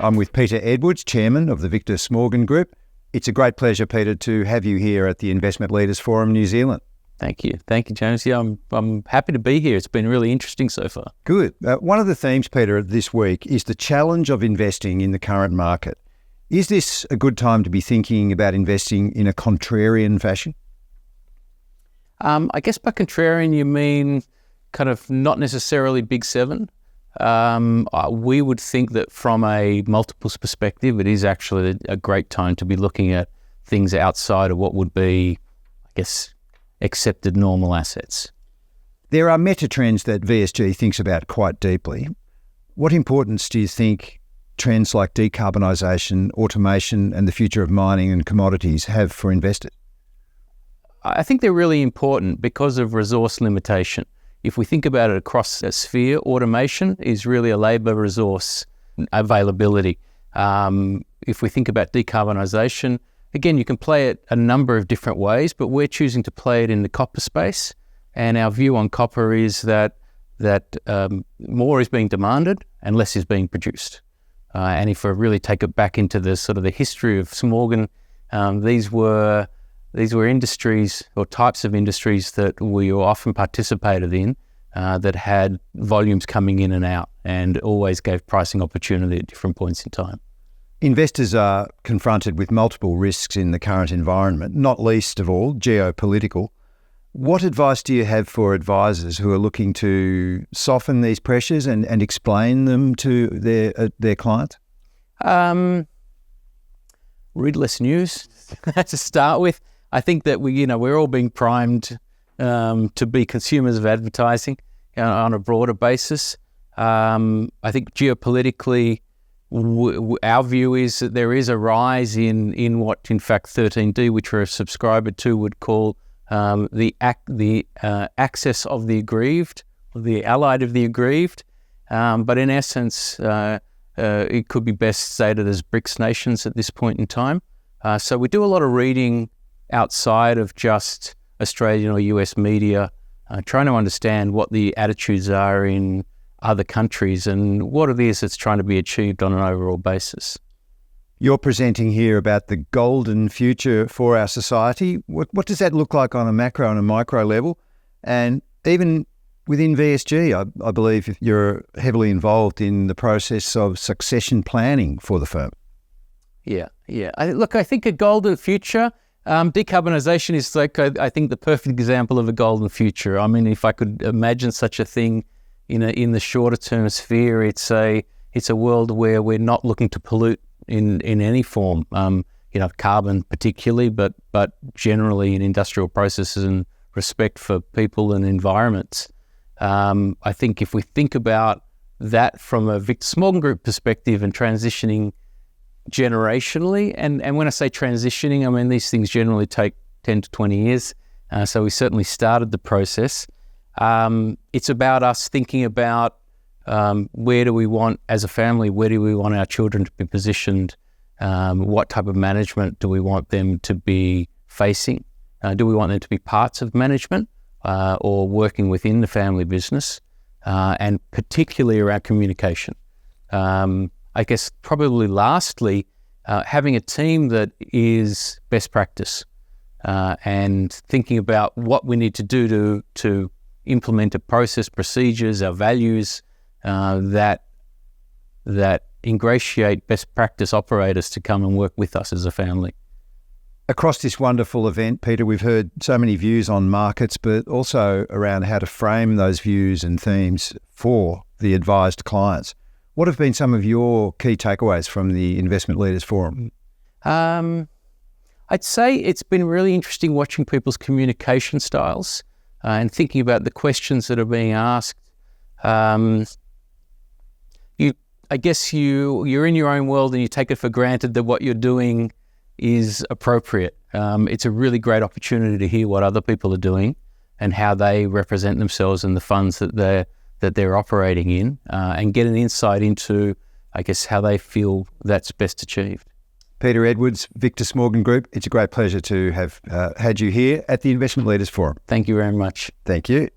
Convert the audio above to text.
I'm with Peter Edwards, Chairman of the Victor Smorgon Group. It's a great pleasure, Peter, to have you here at the Investment Leaders Forum New Zealand. Thank you, James. Yeah, I'm happy to be here. It's been really interesting so far. Good. One of the themes, Peter, this week is the challenge of investing in the current market. Is this a good time to be thinking about investing in a contrarian fashion? I guess by contrarian you mean kind of not necessarily big seven. We would think that from a multiples perspective, it is actually a great time to be looking at things outside of what would be, I guess, accepted normal assets. There are meta trends that VSG thinks about quite deeply. What importance do you think trends like decarbonisation, automation and the future of mining and commodities have for investors? I think they're really important because of resource limitation. If we think about it across a sphere, automation is really a labour resource availability. If we think about decarbonisation, again, you can play it a number of different ways, but we're choosing to play it in the copper space. And our view on copper is that more is being demanded and less is being produced. And if I really take it back into the sort of the history of Smorgon, these were industries or types of industries that we often participated in that had volumes coming in and out and always gave pricing opportunity at different points in time. Investors are confronted with multiple risks in the current environment, not least of all geopolitical. What advice do you have for advisors who are looking to soften these pressures and explain them to their clients? Read less news to start with. I think that we're all being primed to be consumers of advertising on a broader basis. I think geopolitically, our view is that there is a rise in what, in fact, 13D, which we're a subscriber to, would call the access of the aggrieved, or the allied of the aggrieved. But in essence, it could be best stated as BRICS nations at this point in time. So we do a lot of reading outside of just Australian or US media, trying to understand what the attitudes are in other countries and what it is that's trying to be achieved on an overall basis. You're presenting here about the golden future for our society. What does that look like on a macro and a micro level? And even within VSG, I believe you're heavily involved in the process of succession planning for the firm. Yeah. I think a golden future, decarbonisation is I think the perfect example of a golden future. I mean, if I could imagine such a thing in the shorter term sphere, it's a world where we're not looking to pollute in any form, carbon particularly, but generally in industrial processes and respect for people and environments. I think if we think about that from a Victor Smorgon Group perspective and transitioning generationally, and when I say transitioning, I mean these things generally take 10 to 20 years. So we certainly started the process. It's about us thinking about where do we want, as a family, where do we want our children to be positioned? What type of management do we want them to be facing? Do we want them to be parts of management or working within the family business? And particularly around communication. I guess probably lastly, having a team that is best practice and thinking about what we need to do to implement a process, procedures, our values that ingratiate best practice operators to come and work with us as a family. Across this wonderful event, Peter, we've heard so many views on markets, but also around how to frame those views and themes for the advised clients. What have been some of your key takeaways from the Investment Leaders Forum? I'd say it's been really interesting watching people's communication styles and thinking about the questions that are being asked. I guess you're in your own world and you take it for granted that what you're doing is appropriate. It's a really great opportunity to hear what other people are doing and how they represent themselves in the funds that they're operating in, and get an insight into, I guess, how they feel that's best achieved. Peter Edwards, Victor Smorgon Group, it's a great pleasure to have had you here at the Investment Leaders Forum. Thank you very much. Thank you.